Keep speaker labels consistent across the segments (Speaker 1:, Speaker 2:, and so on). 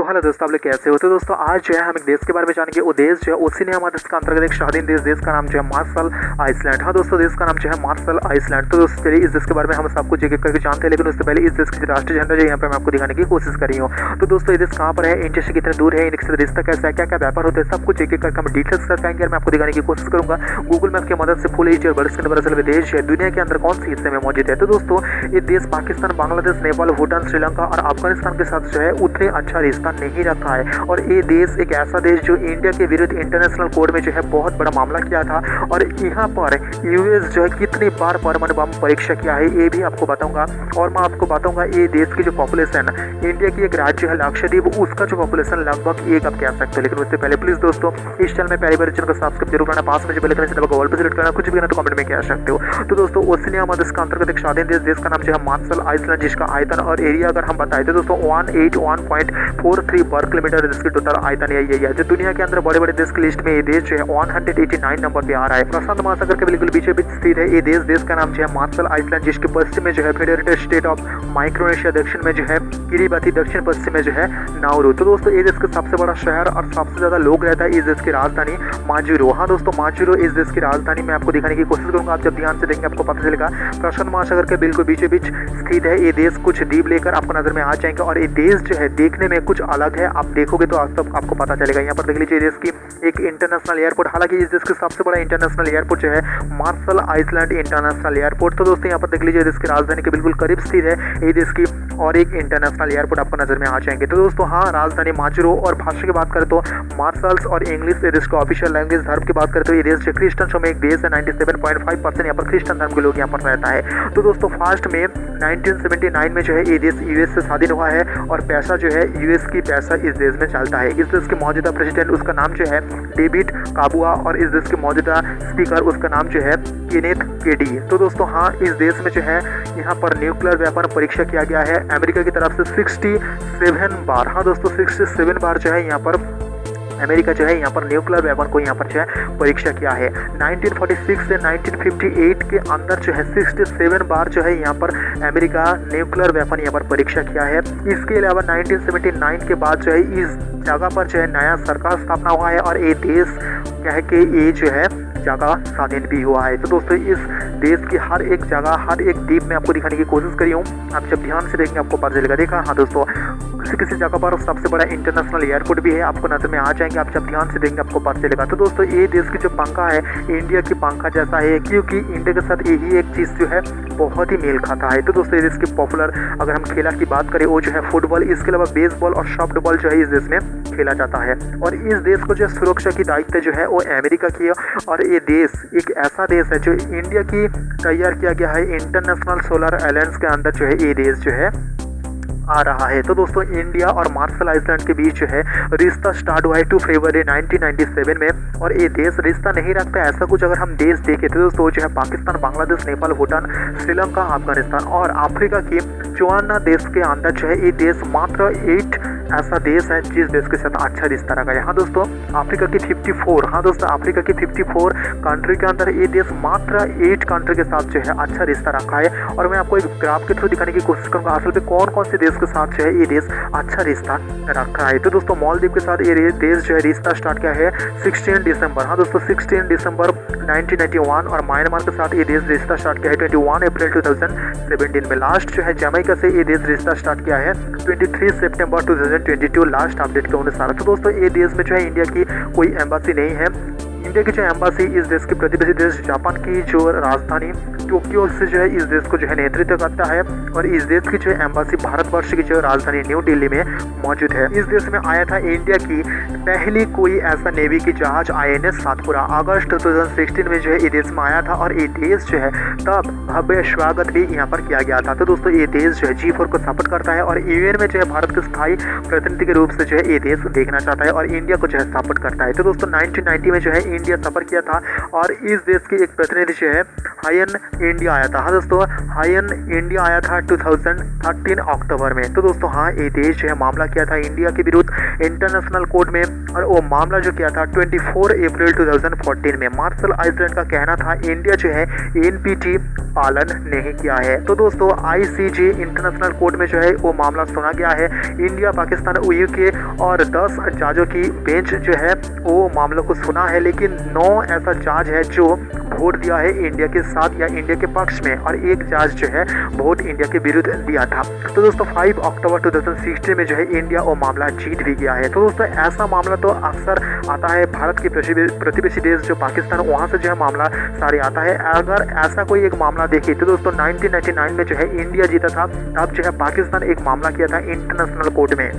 Speaker 1: Hello दोस्तों, आप लोग कैसे हो। तो दोस्तों आज जो है हम एक देश के बारे में जानेंगे। वो देश जो है ओशिनिया महादेश का अंतर्गत एक स्वाधीन देश का नाम जो है मार्शल आइसलैंड। हाँ दोस्तों, देश का नाम जो है मार्शल आइसलैंड। तो दोस्तों चलिए इस देश के बारे में हम सबको एक एक करके जानते हैं, लेकिन उससे पहले इस देश की राष्ट्रीय झंडा जो यहाँ पर मैं आपको दिखाने की कोशिश कर रही हूँ। तो दोस्तों ये देश कहाँ पर है, इंडिया से कितने दूर है, इनके साथ रिश्ता कैसा है, क्या क्या व्यापार होता है, सब कुछ एक एक करके हम डिटेल्स कर पाएंगे और मैं आपको दिखाने की कोशिश करूंगा गूगल मैप की मदद से। फुल एच वर्ल्ड देश है दुनिया के अंदर कौन से हिस्से में मौजूद है। तो दोस्तों ये देश पाकिस्तान, बांग्लादेश, नेपाल, भूटान, श्रीलंका और अफगानिस्तान के साथ जो है उतने अच्छा रिश्ता नहीं रखा है। और ये देश एक ऐसा देश जो इंडिया के विरुद्ध इंटरनेशनल कोर्ट में जो है बहुत बड़ा मामला किया था। और यहाँ पर यूएस जो है कितनी बार परमाणु बम परीक्षा किया है ये भी आपको बताऊंगा। और मैं आपको बताऊंगा ये देश की जो पॉपुलेशन, इंडिया की एक राज्य है लक्षद्वीप, उसका जो पॉपुलेशन लगभग एक आप कह सकते हो। लेकिन उससे पहले प्लीज दोस्तों इस चैनल में पहली बार चैनल को सब्सक्राइब जरूर करना, पास में जो बेल आइकन है ऑल पे सेलेक्ट करना, कुछ भी ना तो कमेंट में कह सकते हो। तो दोस्तों ओशिनिया महादेश का अंतर्गत एक स्वाधीन देश का नाम जो है मार्शल आइसलैंड, जिसका आयतन और एरिया अगर हम बताए तो दोस्तों 181.43 वर्ग किलोमीटर जिसकी टोटल आयतन यही है। जो दुनिया के अंदर बड़े बड़े देश की लिस्ट में ये देश जो है 189 नंबर पे आ रहा है। प्रशांत महासागर के बिल्कुल बीच स्थित है ये देश का नाम जो है मार्शल आइसलैंड, जिसके पश्चिम में जो है फेडरेटेड स्टेट ऑफ माइक्रोनेशिया, दक्षिण में जो है किरिबाती, दक्षिण पश्चिम में जो है नाउरू। तो दोस्तों ये देश का सबसे बड़ा शहर और सबसे ज्यादा लोग रहता है इस देश की राजधानी माजुरो। हाँ दोस्तों माजुरो इस देश की राजधानी मैं आपको दिखाने की कोशिश करूंगा। आप जब ध्यान से देखेंगे आपको पता चलेगा प्रशांत महासागर के बिल्कुल बीचों बीच स्थित है ये देश। कुछ द्वीप लेकर आपको नजर में आ जाएंगे और ये देश जो है देखने में कुछ अलग है। आप देखोगे तो आपको पता चलेगा। यहाँ पर देख लीजिए देश की एक इंटरनेशनल एयरपोर्ट, हालांकि इस देश का सबसे बड़ा इंटरनेशनल एयरपोर्ट जो है मार्शल आइसलैंड इंटरनेशनल एयरपोर्ट। तो दोस्तों यहाँ पर देख लीजिए देश की राजधानी के बिल्कुल करीब स्थित है ये देश की और एक इंटरनेशनल एयरपोर्ट आपको नजर में आ जाएंगे। तो दोस्तों हाँ राजधानी माजुरो। और भाषा की बात करें तो मार्शल्स और इंग्लिश ये देश का ऑफिशियल लैंग्वेज। धर्म की बात करें तो ये देश जो क्रिश्चियन में एक देश है, 97.5% यहाँ पर क्रिश्चियन धर्म के लोग यहाँ पर रहता है। तो दोस्तों फर्स्ट में 1979 में जो है ये देश यूएस से स्वाधीन हुआ है और पैसा जो है यूएस की पैसा इस देश में चलता है। इस देश के मौजूदा प्रेसिडेंट उसका नाम जो है डेविड काबुआ और इस देश के मौजूदा स्पीकर उसका नाम जो है केनेथ केडी। तो दोस्तों हाँ इस देश में जो है यहाँ पर न्यूक्लियर वेपन परीक्षा किया गया है अमेरिका की तरफ से 67 बार। हाँ दोस्तों 67 बार जो है यहाँ पर अमेरिका जो है यहाँ पर न्यूक्लियर वेपन को यहाँ पर जो है परीक्षा किया है। 1946 से 1958 के अंदर जो है 67 बार जो है यहाँ पर अमेरिका न्यूक्लियर वेपन यहाँ पर परीक्षा किया है। इसके अलावा 1979 के बाद जो है इस जगह पर जो है नया सरकार स्थापना हुआ है और ये देश क्या है कि ये जो है जगह स्वाधीन भी हुआ है। तो दोस्तों इस देश की हर एक जगह, हर एक द्वीप में आपको दिखाने की कोशिश करी हूँ। आप जब ध्यान से देखेंगे आपको पता चलेगा। देखा हाँ दोस्तों किसी जगह पर सबसे बड़ा इंटरनेशनल एयरपोर्ट भी है, आपको नजर में आ जाएंगे। आप जब ध्यान से देखेंगे आपको पता चलेगा। तो दोस्तों ये देश की जो पंखा है इंडिया की पंखा जैसा है, क्योंकि इंडिया के साथ यही एक चीज जो है बहुत ही मेल खाता है। तो दोस्तों ये देश की पॉपुलर अगर हम खेला की बात करें वो जो है फुटबॉल, इसके अलावा बेसबॉल और सॉफ्ट बॉल जो है इस देश में खेला जाता है। और इस देश को जो सुरक्षा की दायित्व जो है वो अमेरिका की है। और ये देश एक ऐसा देश है जो इंडिया की तैयार किया गया है इंटरनेशनल सोलर अलायंस के अंदर जो है ये देश जो है आ रहा है। तो दोस्तों इंडिया और मार्शल आइसलैंड के बीच जो है रिश्ता स्टार्ट हुआ है 2 फरवरी 1997 में। और ये देश रिश्ता नहीं रखता ऐसा कुछ अगर हम देश देखें तो दोस्तों जो है पाकिस्तान, बांग्लादेश, नेपाल, भूटान, श्रीलंका, अफगानिस्तान और अफ्रीका की 54 देश के अंदर जो है ये देश मात्र 8 ऐसा देश है जिस देश के साथ अच्छा रिश्ता रखा है। हाँ दोस्तों अफ्रीका की 54, हाँ दोस्तों अफ्रीका की 54 कंट्री के अंदर ये देश मात्र 8 कंट्री के साथ जो है अच्छा रिश्ता रखा है। और मैं आपको एक ग्राफ के थ्रू दिखाने की कोशिश करूंगा असल में कौन कौन से देश के साथ जो है ये देश अच्छा रिश्ता रखा है। तो दोस्तों मालदीव के साथ ये देश जो है रिश्ता स्टार्ट किया है 16 दिसंबर। हाँ दोस्तों 16 दिसंबर 1991। और म्यांमार के साथ ये देश रिश्ता स्टार्ट किया है 21 अप्रैल 2017 में। लास्ट जो है जमैका से ये देश रिश्ता स्टार्ट किया है 23 सितंबर 2022 लास्ट अपडेट के अनुसार। तो दोस्तों ये देश में जो है इंडिया की कोई एम्बेसी नहीं है। इंडिया की जो एम्बेसी इस देश के प्रतिवेशी देश जापान की जो राजधानी टोक्यो से जो है इस देश को जो है नेतृत्व करता है। और इस देश की जो एम्बेसी भारतवर्ष की जो राजधानी न्यू दिल्ली में मौजूद है। इस देश में आया था इंडिया की पहली कोई ऐसा नेवी की जहाज INS सातपुरा अगस्त 2016 में जो है ये देश में आया था। और ये देश जो है तब भव्य स्वागत भी यहाँ पर किया गया था। तो दोस्तों ये देश जो है G4 को सपोर्ट करता है और UN में जो है भारत के स्थायी प्रतिनिधि के रूप से जो है ये देश देखना चाहता है और इंडिया को जो है सपोर्ट करता है। तो दोस्तों 1990 में जो है इंडिया सफर किया था और इस देश के एक प्रतिनिधि जो है हायन इंडिया आया था। हाँ दोस्तों हायन इंडिया आया था 2013 अक्टूबर में। तो दोस्तों हाँ ये देश जो है मामला किया था इंडिया के विरुद्ध इंटरनेशनल कोर्ट में और वो मामला जो किया था 24 अप्रैल 2014 में। मार्शल आइसलैंड का कहना था इंडिया जो है एनपीटी पालन नहीं किया है। तो दोस्तों आईसीजे इंटरनेशनल कोर्ट में जो है वो मामला सुना गया है। इंडिया, पाकिस्तान, यूके और 10 जजों की बेंच जो है वो मामलों को सुना है, लेकिन 9 ऐसा जज है जो वोट दिया है इंडिया के साथ या इंडिया के पक्ष में, और एक जज जो है वोट इंडिया के विरुद्ध दिया था। तो दोस्तों 5 अक्टूबर 2016 में जो है इंडिया वो मामला जीत भी गया है। तो दोस्तों ऐसा मामला तो अक्सर आता है भारत की प्रतिवेशी देश जो पाकिस्तान, वहाँ से जो है मामला सारे आता है। अगर ऐसा कोई एक मामला देखिए तो दोस्तों 1999 में जो है इंडिया जीता था, तब जो है पाकिस्तान एक मामला किया था इंटरनेशनल कोर्ट में।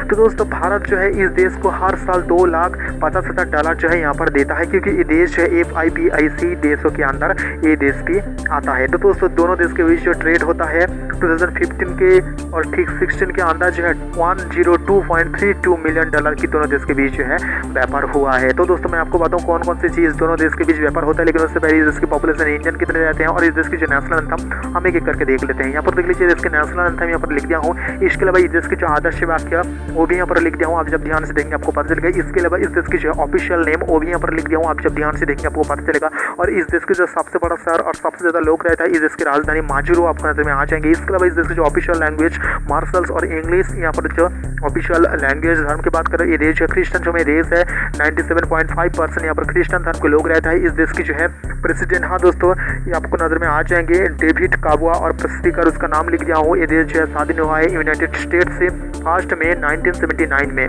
Speaker 1: तो दोस्तों भारत जो है इस देश को हर साल $2,50,000 जो है यहाँ पर देता है, क्योंकि ये देश जो है FIPIC देशों के अंदर ये देश भी आता है। तो दोस्तों दोनों देश के बीच जो ट्रेड होता है 2015 के और ठीक 16 के अंदर जो है $102.32 मिलियन की दोनों देश के बीच जो है व्यापार हुआ है। तो दोस्तों मैं आपको बताऊँ कौन कौन सी चीज़ दोनों देश के बीच व्यापार होता है, लेकिन उससे पहले इस देश की पॉपुलेशन इंडियन कितने रहते हैं और इस देश की जो नेशनल एंथम हम एक करके देख लेते हैं। यहाँ पर देख लीजिए देश के नेशनल एंथम यहाँ पर लिख दिया हूँ। इसके अलावा इस देश की जो आदर्श वाक्य वो भी यहाँ पर लिख दिया हूँ, आप जब ध्यान से देखेंगे आपको पता चलेगा। इसके अलावा इस देश की जो ऑफिशियल नेम वो भी यहाँ पर लिख दिया हूँ, आप जब ध्यान से देखेंगे आपको पता चलेगा। और इस देश के जो सबसे बड़ा शहर और सबसे ज़्यादा लोग रहता है इस देश की राजधानी माजुरो आपको नजर में आ जाएंगे। इसके अलावा इस देश की जो ऑफिशियल लैंग्वेज मार्शल्स और इंग्लिश, यहाँ पर जो ऑफिशियल लैंग्वेज धर्म की बात करें ये देश है क्रिश्चियन जो में देश है 97.5% यहाँ पर क्रिश्चियन धर्म के लोग रहता है। इस देश की जो है प्रेसिडेंट, हाँ दोस्तों ये आपको नजर में आ जाएंगे, डेविड काबुआ, और स्पीकर उसका नाम लिख दिया हूँ। ये देश जो है स्वाधीन हुआ है यूनाइटेड स्टेट से 1 मई 1979 में।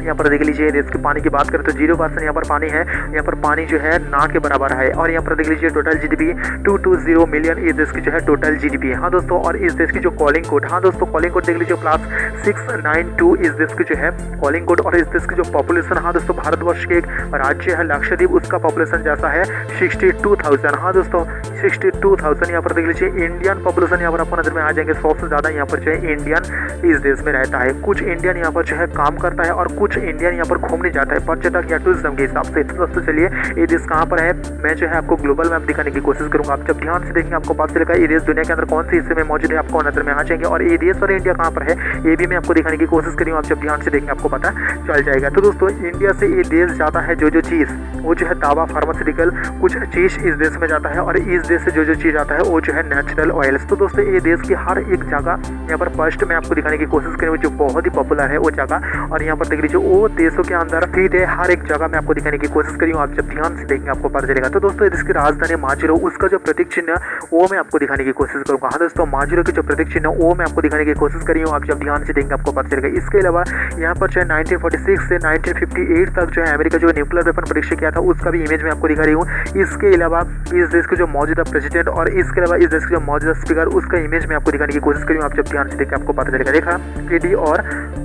Speaker 1: यहाँ पर देख लीजिए देश के पानी की बात करें तो 0% यहाँ पर पानी है, यहाँ पर पानी जो है ना के बराबर है। और यहाँ पर देख लीजिए टोटल GDP 220 मिलियन इस देश की जो है टोटल GDP है। हाँ दोस्तों, और इस देश की जो कॉलिंग कोड, हाँ दोस्तों कॉलिंग कोड देख लीजिए +692 इस देश की जो है कॉलिंग कोड। और इस देश की जो पॉपुलेशन, हाँ दोस्तों भारतवर्ष के एक राज्य है लक्षद्वीप, उसका पॉपुलेशन जैसा है 62,000। हाँ दोस्तों 62,000 यहाँ पर देख लीजिए। इंडियन पॉपुलेशन यहाँ पर आपको नजर में आ जाएंगे 100 से ज़्यादा यहाँ पर जो है इंडियन इस देश में रहता है। कुछ इंडियन यहाँ पर जो है काम करता है और कुछ इंडियन यहाँ पर घूमने जाता है पर्यटक या टूरिज्म के हिसाब से। तो दोस्तों चलिए ये देश कहाँ पर है मैं जो है आपको ग्लोबल मैप दिखाने की कोशिश करूंगा। आप जब ध्यान से देखेंगे आपको पता चलेगा ये देश दुनिया के अंदर कौन से हिस्से में मौजूद है, आपको नजर में आ जाएंगे। और ये देश और इंडिया कहाँ पर है ये भी मैं आपको दिखाने की कोशिश करूँगा। आप जब ध्यान से देखेंगे आपको पता चल जाएगा। तो दोस्तों इंडिया से ये देश जाता है जो चीज़ वो जो है दावा फार्मास्यूटिकल कुछ चीज़ इस देश में जाता है, और इस देश से जो चीज़ आता है वो जो है नेचुरल ऑयल्स। तो दोस्तों ये देश की हर एक जगह यहाँ पर फर्स्ट मैं आपको दिखाने की कोशिश करूँगी जो बहुत ही पॉपुलर है वो जगह। और यहाँ पर देख लीजिए वो देशों के अंदर फ्रीड है, हर एक जगह मैं आपको दिखाने की कोशिश करी हूँ। आप जब ध्यान से देखेंगे आपको पता चलेगा। तो दोस्तों इसकी राजधानी माजुरो, उसका जो प्रतीक चिन्ह वो मैं आपको दिखाने की कोशिश करूँगा। हाँ दोस्तों माजुरो की जो प्रतीक चिन्ह वो मैं आपको दिखाने की कोशिश करी हूँ। आप जब ध्यान से देखेंगे आपको पता चलेगा। इसके अलावा यहाँ पर जो है 1946 से 1958 तक जो है अमेरिका जो न्यूक्लियर वेपन परीक्षा किया था उसका भी इमेज मैं आपको दिखा रही हूँ। इसके अलावा इस देश के जो मौजूदा प्रेसिडेंट और इसके अलावा इस देश के जो मौजूदा स्पीकर उसका इमेज मैं आपको दिखाने की कोशिश करी हूँ। आप जब ध्यान से देखेंगे आपको पता चलेगा। देखा केडी और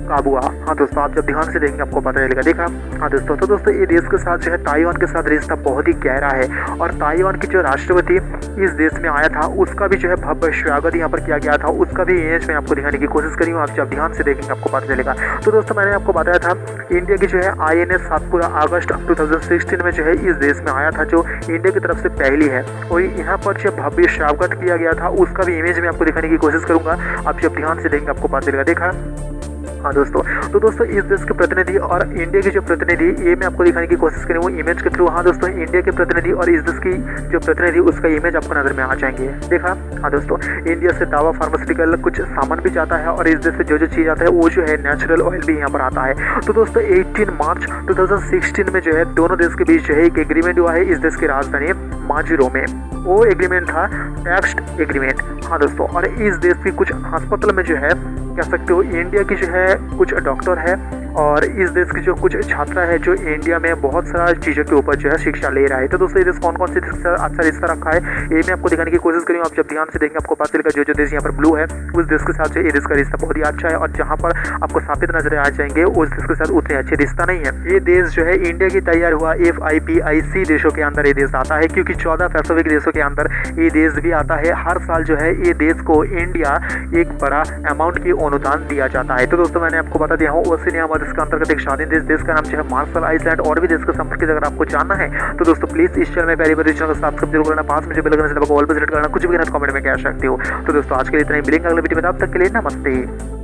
Speaker 1: काबुआ, हाँ दोस्तों आप जब ध्यान से देखेंगे आपको पता चलेगा। देखा हाँ दोस्तों। तो दोस्तों ये देश के साथ जो है ताइवान के साथ रिश्ता बहुत ही गहरा है, और ताइवान की जो राष्ट्रपति इस देश में आया था उसका भी जो है भव्य स्वागत यहाँ पर किया गया था, उसका भी इमेज मैं आपको दिखाने की कोशिश करी हूँ। आप जब ध्यान से देखेंगे आपको पता चलेगा। तो दोस्तों मैंने आपको बताया था इंडिया की जो है INS सातपुरा अगस्त 2016 में जो है इस देश में आया था, जो इंडिया की तरफ से पहली है, और यहाँ पर जो भव्य स्वागत किया गया था उसका भी इमेज मैं आपको दिखाने की कोशिश करूंगा। आप जब ध्यान से देखेंगे आपको पता चलेगा। देखा हाँ दोस्तों। तो दोस्तों इस देश के प्रतिनिधि और इंडिया के जो प्रतिनिधि ये मैं आपको दिखाने की कोशिश करूँ वो इमेज के थ्रू। हाँ दोस्तों इंडिया के प्रतिनिधि और इस देश की जो प्रतिनिधि उसका इमेज आपको नजर में आ जाएंगे। देखा हाँ दोस्तों। इंडिया से दावा फार्मास्यूटिकल कुछ सामान भी जाता है, और इस देश से जो चीज़ आता है वो जो है नेचुरल ऑयल भी यहाँ पर आता है। तो दोस्तों 18 मार्च 2016 में जो है दोनों देश के बीच जो है एक एग्रीमेंट हुआ है इस देश की राजधानी माजुरो में। वो एग्रीमेंट था टेक्स्ट एग्रीमेंट। हाँ दोस्तों। और इस देश की कुछ अस्पताल में जो है कह सकते हो इंडिया की जो है कुछ डॉक्टर है, और इस देश की जो कुछ छात्रा है जो इंडिया में बहुत सारा चीज़ों के ऊपर जो है शिक्षा ले रहा है। तो दोस्तों ये देश कौन कौन सी अच्छा रिश्ता रखा है ये मैं आपको दिखाने की कोशिश करूँ। आप जब ध्यान से देखेंगे आपको पता चलेगा जो देश यहाँ पर ब्लू है उस देश के साथ जो ये देश का रिश्ता बहुत ही अच्छा है, और जहाँ पर आपको साबित नजर आ जाएंगे उस देश के साथ उतने अच्छे रिश्ता नहीं है। ये देश जो है इंडिया की तैयार हुआ FIPIC देशों के अंदर ये देश आता है, क्योंकि 14 पैसिफिक देशों के अंदर ये देश भी आता है। हर साल जो है ये देश को इंडिया एक बड़ा अमाउंट की अनुदान दिया जाता है। तो दोस्तों मैंने आपको बता दिया हूँ ओशिनिया महादेश के अंतर्गत एक स्वाधीन देश का नाम जो है मार्शल आइसलैंड। और भी देश के संपर्क अगर आपको जानना है तो दोस्तों प्लीज इस चैनल में पहली बार चैनल को सब्सक्राइब जरूर करना, पास में जो बेल आइकन है ऑल पे सेलेक्ट करना, कुछ भी कमेंट में कह सकते हो। तो दोस्तों आज के लिए इतना ही, मिलेंगे अगले वीडियो में, तब तक के लिए नमस्ते।